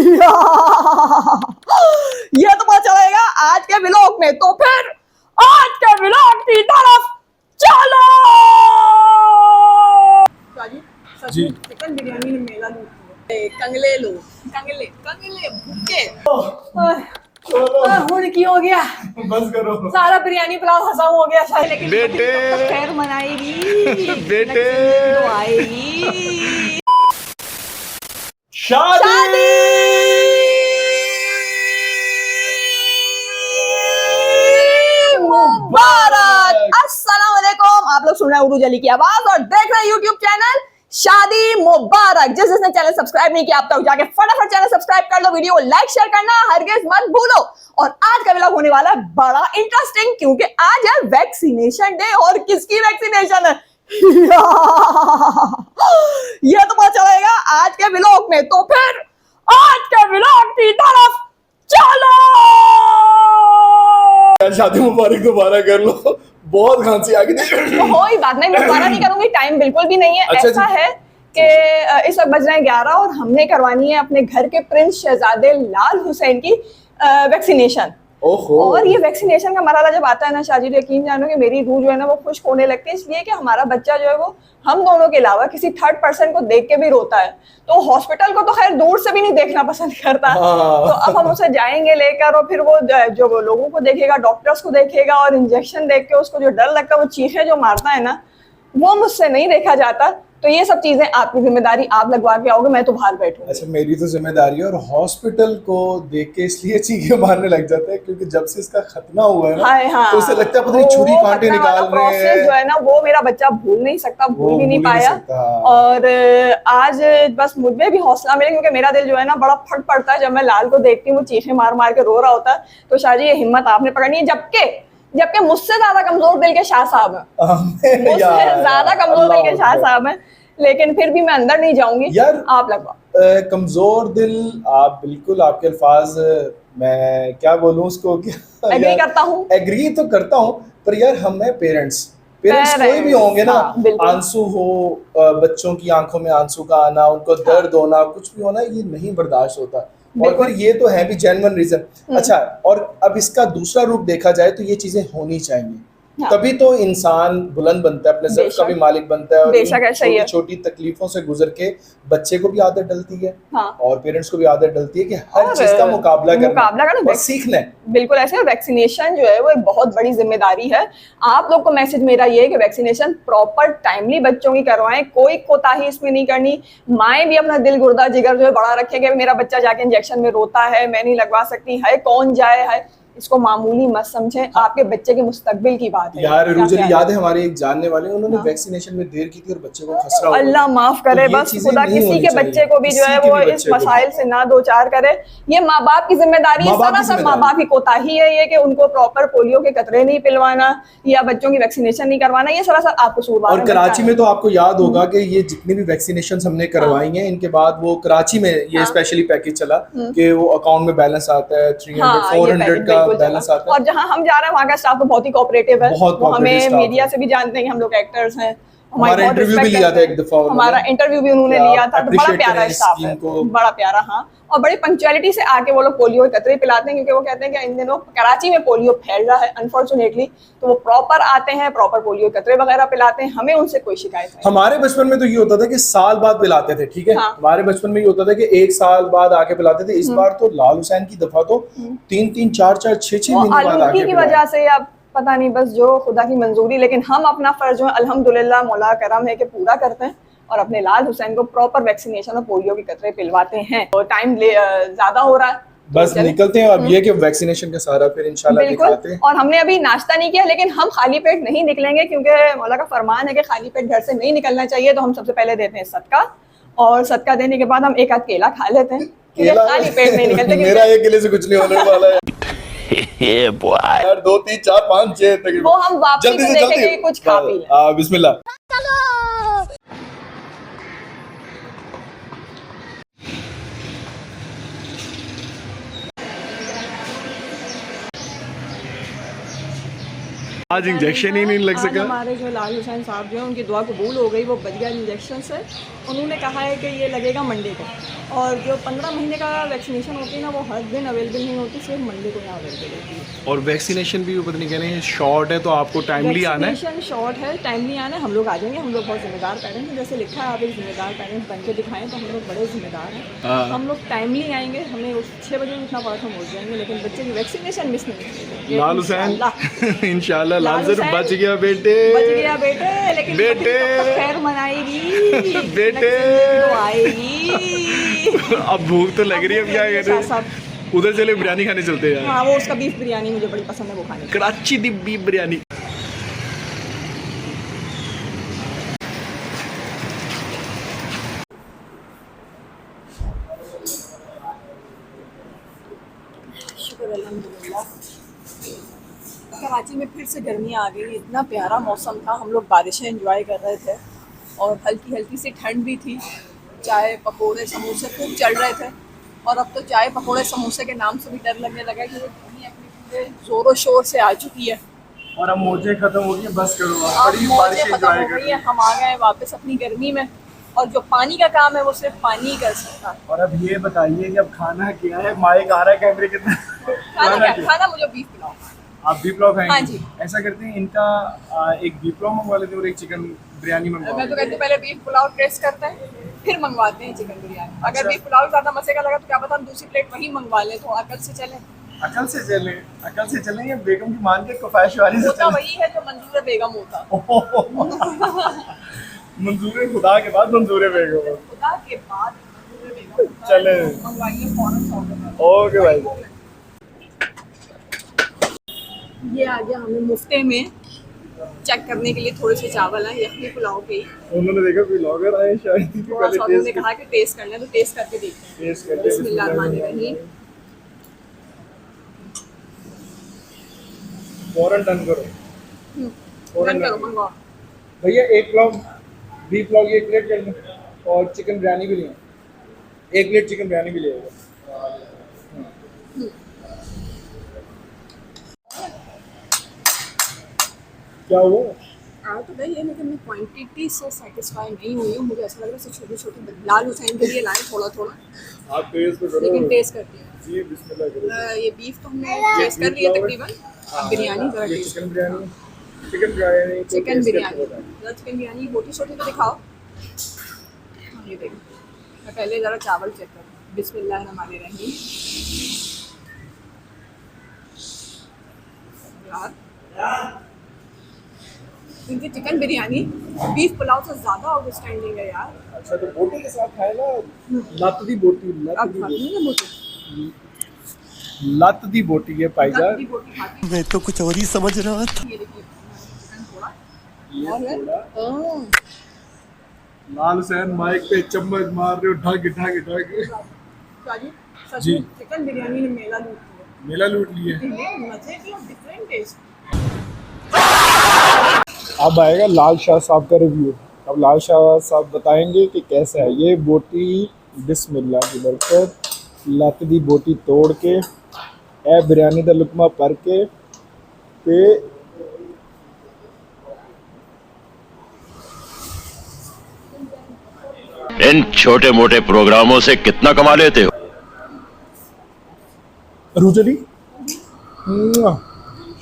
ये तो पता चलेगा आज के व्लॉग में। तो फिर आज के व्लॉग की तरफ चलो। जी चिकन बिरयानी ने मेला लूट लिया। कंगले लो, कंगले कंगले भुक्के। हुन की हो गया, बस करो सारा बिरयानी पुलाव हसाऊ हो गया शायद, लेकिन बेटे खैर मनाएगी बेटे तो आएगी। शादी मुबारक। अस्सलाम वालेकुम। आप लोग सुन रहे हैं उर्दू जली की आवाज और देख रहे हैं यूट्यूब चैनल शादी मुबारक। जिसने चैनल सब्सक्राइब नहीं किया आप तक जाके फटाफट चैनल सब्सक्राइब कर लो, वीडियो को लाइक शेयर करना हरगिज मत भूलो। और आज का व्लॉग होने वाला है बड़ा इंटरेस्टिंग, क्योंकि आज है वैक्सीनेशन डे। और किसकी वैक्सीनेशन है ये तो पता चलेगा आज के व्लॉग में। तो फिर आज के व्लॉग की तरफ चलो। शादी मुबारक दोबारा कर लो, बहुत खांसी आ गई थी। कोई बात नहीं, मैं दोबारा नहीं करूंगी, टाइम बिल्कुल भी नहीं है। अच्छा ऐसा है कि इस वक्त बज रहे हैं 11 और हमने करवानी है अपने घर के प्रिंस शहजादे लाल हुसैन की वैक्सीनेशन। ओहो। और ये वैक्सीनेशन का मरहला जब आता है ना शादी, यकीन जानो कि मेरी रूह जो है ना वो खुश होने लगती है, इसलिए कि हमारा बच्चा जो है वो हम दोनों के अलावा किसी थर्ड पर्सन को देख के भी रोता है। तो हॉस्पिटल को तो खैर दूर से भी नहीं देखना पसंद करता। तो अब हम उसे जाएंगे लेकर और फिर वो जो वो लोगों को देखेगा, डॉक्टर्स को देखेगा और इंजेक्शन देख के उसको जो डर लगता है, वो चीखें जो मारता है ना, वो मुझसे नहीं देखा जाता। तो ये सब चीजें आपकी जिम्मेदारी, आप लगवा के आओगे, मैं तो बाहर बैठूंगी। अच्छा, मेरी तो जिम्मेदारी है। और हॉस्पिटल को देख के इसलिए चीखें मारने लग जाते हैं क्योंकि जब से इसका खतना हुआ है ना, हाँ, तो उसे लगता है पता नहीं छुरी कांटे निकाल रहे हैं। जो है ना वो मेरा बच्चा भूल नहीं सकता, भूल भी नहीं पाया। और आज बस मुझे भी हौसला मिले, क्योंकि मेरा दिल जो है ना बड़ा फट पड़ता है जब मैं लाल को देखती हूँ, वो चीखें मार मार के रो रहा होता है। तो शाहजी ये हिम्मत आपने पकड़नी है, जबकि मुझसे ज्यादा कमजोर दिल के शाह साहब हैं, मुझसे ज्यादा कमजोर दिल के शाह साहब हैं, लेकिन फिर भी मैं अंदर नहीं जाऊंगी। यार आप लगवा। कमजोर दिल, आप बिल्कुल, आपके अल्फाज मैं क्या बोलूं उसको, एग्री करता हूँ, एग्री तो करता हूँ, पर यार हम हैं पेरेंट्स कोई भी होंगे ना, आंसू हो, बच्चों की आंखों में आंसू का आना, उनको दर्द होना, कुछ भी होना, ये नहीं बर्दाश्त होता। और फिर ये तो है भी जेन्युइन रीजन। अच्छा, और अब इसका दूसरा रूप देखा जाए तो ये चीजें होनी चाहिए। हाँ। तभी तो इंसान बुलंद बनता है, अपने ज़र्फ का भी मालिक बनता है, और छोटी छोटी तकलीफों से गुजर के बच्चे को भी आदत डलती है। हाँ। और पेरेंट्स को भी आदत डलती है कि हर चीज का मुकाबला करना और सीखना है। बिल्कुल ऐसे। वैक्सीनेशन जो है वो एक बहुत बड़ी जिम्मेदारी है। आप लोग को मैसेज मेरा ये है कि वैक्सीनेशन प्रॉपर टाइमली बच्चों की करवाएं, कोई कोताही इसमें नहीं करनी। माएँ भी अपना दिल गुर्दा जिगर जो है बड़ा रखेंगे, मेरा बच्चा जाके इंजेक्शन में रोता है, मैं नहीं लगवा सकती, है कौन जाए, है इसको मामूली मत समझें। आपके बच्चे के मुस्तकबिल की बात है। यार रुजरी याद है, हमारे एक जानने वाले, उन्होंने वैक्सीनेशन में देर की थी और बच्चे को खसरा हुआ। अल्लाह माफ करे, बस खुदा किसी के बच्चे को भी जो है वो इस मसाइल से ना दो चार करे। ये माँ बाप की जिम्मेदारी है, सरासर माँ बाप की कोताही है ये कि उनको प्रॉपर पोलियो के कतरे नहीं पिलवाना या बच्चों की वैक्सीनेशन नहीं करवाना, ये सरासर आप कसूरवार। और कराची में तो आपको याद होगा कि ये जितनी भी वैक्सीनेशन हमने करवाई हैं, इनके बाद वो कराची में ये स्पेशली पैकेज चला कि वो अकाउंट में बैलेंस आता है 300-400 का बैलेंस आता है। जहाँ हम जा रहे हैं वहाँ का स्टाफ तो बहुत ही कोऑपरेटिव है, हमें मीडिया से भी जानते हैं कि हम लोग एक्टर्स हैं। हमारा इंटरव्यू भी लिया था एक दफा, हमारा इंटरव्यू भी उन्होंने लिया था। तो बड़ा प्यारा स्टाफ है, बड़ा प्यारा। हाँ, और बड़ी पंक्चुअलिटी से आके वो लोग पोलियो के कतरे पिलाते हैं, क्योंकि वो कहते हैं कि इन दिनों कराची में पोलियो फैल रहा है अनफॉर्चुनेटली। तो वो प्रॉपर आते हैं, प्रॉपर पोलियो के कतरे वगैरह पिलाते हैं, हमें उनसे कोई शिकायत नहीं। हमारे बचपन में तो ये होता था कि साल बाद पिलाते थे, ठीक है। हमारे बचपन में ये होता था कि 1 साल बाद आके पिलाते थे। इस बार तो लाल हुसैन की दफा तो 3-3, 4-4, 6-6 महीने बाद आके की वजह से अब पता नहीं, बस जो खुदा की मंजूरी। लेकिन हम अपना फर्ज जो है अल्हम्दुलिल्लाह मौला करम है कि पूरा करते हैं और अपने लाल हुसैन को प्रॉपर वैक्सीनेशन और पोलियो के कतरे पिलवाते हैं। तो टाइम ज्यादा हो रहा है, बस निकलते हैं अब ये कि वैक्सीनेशन का सारा फिर इंशाल्लाह दिखाते हैं। और हमने अभी नाश्ता नहीं किया, लेकिन हम खाली पेट नहीं निकलेंगे, क्योंकि मौला का फरमान है कि खाली पेट घर से नहीं निकलना चाहिए। तो हम सबसे पहले देते हैं सदका, और सदका देने के बाद हम एक आध केला खा लेते हैं, खाली पेट नहीं निकलते। मेरा एक केले से कुछ नहीं होने वाला है। यार 2, 3, 4, 5, 6 तक वो हम वापसी में देखेंगे, कुछ खा पी लें। बिस्मिल्लाह। आज इंजेक्शन ही नहीं लग सका। हमारे जो लाल हुसैन साहब जो है उनकी दुआ कबूल हो गई, वो बच गया इंजेक्शन से। उन्होंने कहा है कि ये लगेगा मंडे को, और जो 15 महीने का वैक्सीनेशन होती है ना वो हर दिन अवेलेबल नहीं होती, सिर्फ मंडे को यहाँ अवेलेबल होती है। और वैक्सीनेशन भी पता नहीं कह रहे हैं शॉर्ट है, तो आपको टाइमली आना है। वैक्सीनेशन शॉर्ट है, टाइमली आना है। हम लोग आ जाएंगे, हम लोग बहुत जिम्मेदार पेरेंट्स हैं, जैसे लिखा है आप एक जिम्मेदार पेरेंट्स बन के दिखाएं, तो हम लोग बड़े जिम्मेदार हैं। हम लोग टाइमली आएंगे, हमें उस 6 बजे उठना पड़ा तो हम उठ जाएंगे, लेकिन बच्चे की वैक्सीनेशन मिस नहीं होगी। लाल हुसैन इंशाल्लाह लाल सर बच गया बेटे, बच गया बेटे, लेकिन बेटे खैर मनाएगी बेटे तो आएगी। अब भूख तो लग रही है, अब क्या कह रहे हैं, उधर चले बिरयानी खाने चलते हैं यार। हाँ, वो उसका बीफ बिरयानी मुझे बड़ी पसंद है, वो खाने कराची दी बीफ बिरयानी। शुक्र अल्हम्दुलिल्लाह। कराची में फिर से गर्मी आ गई, इतना प्यारा मौसम था, हम लोग बारिशें एंजॉय कर रहे थे और हल्की हल्की सी ठंड भी थी। चाय पकोड़े समोसे खूब चल रहे थे, और अब तो चाय पकोड़े समोसे के नाम से भी डर लगने लगा कि गर्मी अपने पूरे ज़ोरों शोर से आ चुकी है। और अब मौजें खत्म हो गई, बस करो, अब बड़ी मौजें बारिश खत्म एंजॉय हो गई करो। है, हम आ गए वापस अपनी गर्मी में, और जो पानी का काम है वो सिर्फ पानी ही कर सकता है। और अब ये बताइए कि अब खाना क्या है, माइक आ रहा है कैमरे के खाना मुझे बीफ पिलाओ। आप बीफ पुलाव खाएंगे? हाँ जी। ऐसा करते हैं, इनका एक बीफ पुलाव मंगवा लेते हैं और एक चिकन बिरयानी मंगवा मैं तो लेते कहती हूँ पहले बीफ पुलाव टेस्ट करते हैं, फिर मंगवाते हैं चिकन बिरयानी। अगर बीफ पुलाव ज़्यादा मजे का लगा तो क्या पता हम दूसरी प्लेट वही मंगवा लें, तो अकल से चलें। हैं। अकल से चलें या बेगम की मान के ख्वाहिश वाली से होता चलें? वही है जो मंजूर बेगम होता। मंजूर खुदा के बाद मंजूर बेगम। खुदा के बाद मंजूर बेगम होता है। चलें। मंगवाइए फौरन ऑर्डर। ओके भाई। ये आ गया हमें मुफ्ते में चेक करने के लिए, थोड़े से चावल हैं यखनी पुलाव के ही। उन्होंने देखा कोई ब्लॉगर आए शायद कि थोड़ा पहले सा उन्होंने टेस्ट कहा कि टेस्ट करना है, तो टेस्ट करके देखते हैं। टेस्ट करते हैं। बिस्मिल्लाहिर्रहमानिर्रहीम। फौरन डन करो। रन करो, मंगवाओ। भैया एक पुलाव बीफ पुलाव की एक प्लेट कर लें और चिकन बिरयानी भी लें, एक प्लेट चिकन बिरयानी भी ले आइए। क्या हुआ? तो भाई ये, लेकिन मैं क्वांटिटी से सेटिस्फाई नहीं हुई हूँ। मुझे ऐसा लग रहा है छोटे छोटे लाल हुसैन के लिए लाए थोड़ा थोड़ा, आप टेस्ट तो करो। लेकिन टेस्ट करती हूँ। जी बिस्मिल्लाह करो। ये बीफ तो हमने टेस्ट कर लिया तकरीबन। अब बिरयानी जरा ये टेस्ट। चिकन बिरयानी को चिकन taste बिरयानी, करके बताएं। जरा चिकन बिरयानी बोटी छोटी तो दिखाओ। हाँ, ये देखो, मैं पहले ज़रा चावल चेक करूँ। बिस्मिल्लाहिर्रहमानिर्रहीम। यार इनकी चिकन बिरयानी बीफ पुलाव से ज़्यादा आउटस्टैंडिंग है यार। अच्छा, तो बोटी के साथ खाए ना, लत दी बोटी, अब खाती हूँ ना बोटी, लत दी बोटी है भाईजान। की बोटी खाती मैं तो कुछ और ही समझ रहा था। हूँ। ये देखिए चिकन थोड़ा, ये और है? थोड़ा लाल हुसैन माइक पे चम्मच मार रहे हो, ढक ढक ढक। राजू सच जी। में चिकन बिरयानी ने मेला लूट लिया। मेला लूट लिए। मजे की डिफरेंट टेस्ट। अब आएगा लाल शाह साहब का रिव्यू। अब लाल शाह साहब बताएंगे कि कैसा है ये बोटी। बिस्मिल्लाह की बरकत। लत दी बोटी तोड़ के ए बिरयानी दा लुकमा भर के ते इन छोटे मोटे प्रोग्रामों से कितना कमा लेते हो? रूचली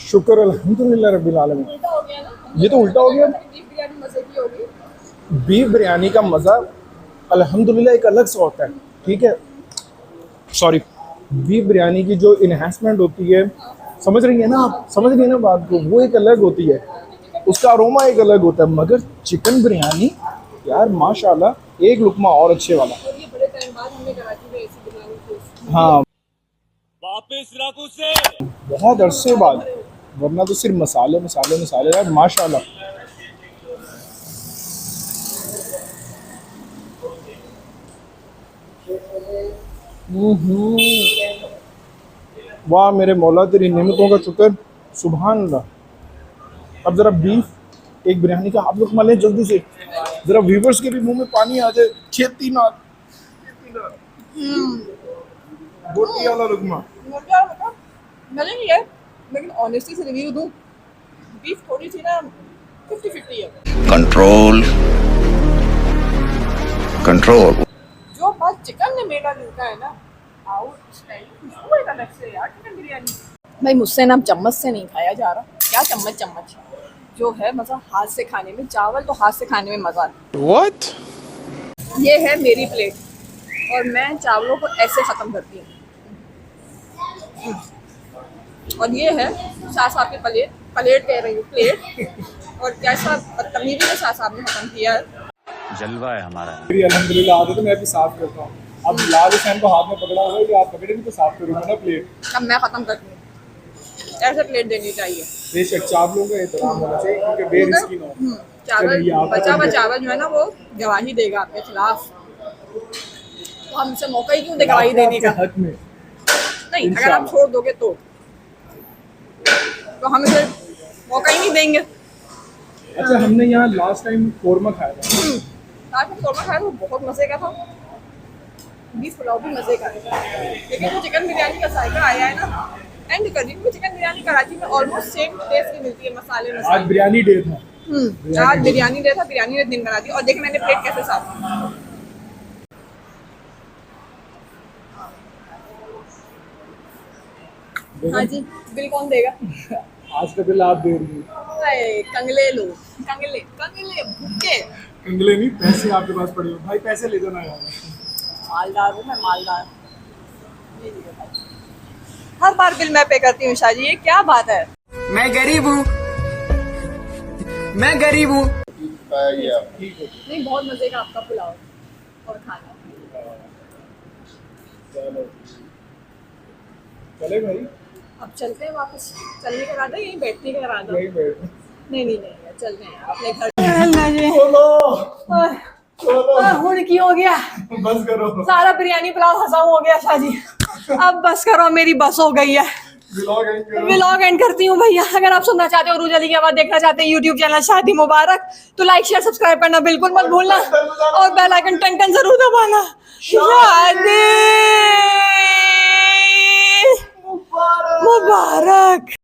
शुक्र अल्हम्दुलिल्लाह रब्बिल आलमीन। उल्टा हो गया ना, ये तो उल्टा हो गया। बीफ बिरयानी मजे की होगी। बीफ बिरयानी का मज़ा अल्हम्दुलिल्लाह एक अलग सा होता है, ठीक है। सॉरी, बीफ बिरयानी की जो इन्हेंसमेंट होती है, समझ रही है ना आप, समझ रही है ना बात को, वो एक अलग होती है, उसका अरोमा एक अलग होता है। मगर चिकन बिरयानी यार माशाल्लाह एक लुकमा और अच्छे वाला। और ये बड़े टाइम बाद हमने कराची में ऐसी बिरयानी टेस्ट। हाँ, वापस राकू से बहुत अरसे बाद, वरना तो सिर्फ मसाले मसाले मसाले यार माशाल्लाह। वाह मेरे मौला, तेरी नेमतों का शुक्र, सुभान अल्लाह। अब जरा बीफ एक बिरयानी का आप लोग मलें जल्दी से, जरा व्यूवर्स के भी मुंह में पानी आ जाए। छेती ना बोटी वाला लुकमा। मजे नहीं है, लेकिन ऑनेस्टली से रिव्यू दूं, बीफ थोड़ी सी ना 50-50 है। Control control. जो बात चिकन ने मेरा मिलता है ना, आउट स्टाइल खुशबू है अलग से यार चिकन बिरयानी। भाई मुझसे ना चम्मच से नहीं खाया जा रहा, क्या चम्मच जो है मज़ा हाथ से खाने में, चावल तो हाथ से खाने में मज़ा आता है। What? ये है मेरी प्लेट और मैं चावलों को ऐसे ख़त्म करती हूँ। और ये है शाह साहब की प्लेट कह रही हूँ प्लेट। और कैसा बदतमीजी से शाह साहब ने ख़त्म किया है। जलवा है हमारा। मेरी अल्हम्दुलिल्लाह आदत है, मैं भी साफ करता हूँ। अब लाल हुसैन को हाथ में पकड़ा हुआ है कि आप पकड़ेंगे तो साफ करूँगा ना प्लेट। अब मैं ख़त्म करती हूँ, ऐसे प्लेट देनी चाहिए। बेशक चावलों का एहतराम होना चाहिए क्योंकि बेरिस्की ना हो। चावल बचा हुआ चावल जो है ना वो गवाही देगा आपके खिलाफ, तो हमसे मौका ही क्यों दे गवाही देने का। हक में नहीं, अगर आप छोड़ दोगे तो हम इसे मौका ही नहीं देंगे। अच्छा, हमने यहाँ लास्ट टाइम कोरमा खाया था। लास्ट में कोरमा खाया वो बहुत मज़े का था। बीफ पुलाव भी मज़े का था, लेकिन जो चिकन बिरयानी का जायका आया है ना एंड कर दी, क्योंकि चिकन बिरयानी कराची में ऑलमोस्ट सेम टेस्ट की मिलती है, मसाले आज बिरयानी डे था। आज बिरयानी डे था, बिरयानी ने दिन बना दी। और देखिए मैंने प्लेट कैसे साफ की। हाँ जी, बिल कौन देगा? आज का बिल आप दे रही हैं। अरे, कंगले लो, कंगले भूखे। कंगले नहीं, पैसे आपके पास पड़े हो भाई, पैसे ले जाना यार। मालदार हूँ मैं, मालदार। ये लीजिए भाई। हर बार बिल मैं पे करती हूँ शाह जी, ये क्या बात है? मैं गरीब हूँ। नहीं, बहुत मजे का आपका पुलाव और खाना। चले भाई, अब चलते हैं वापस। चलने का इरादा, यहीं बैठने का इरादा? यहीं बैठ। नहीं, चलते हैं अपने घर। हुन की हो गया, बस करो। सारा बिरयानी पुलाव हजाम हो गया शाह जी। अब बस करो, मेरी बस हो गई है। व्लॉग एंड करती हूँ भैया। अगर आप सुनना चाहते हो रूज अली की आवाज़, देखना चाहते हैं यूट्यूब चैनल शादी मुबारक, तो लाइक शेयर सब्सक्राइब करना बिल्कुल मत भूलना और बेल आइकन टन जरूर दबाना। शादी मुबारक।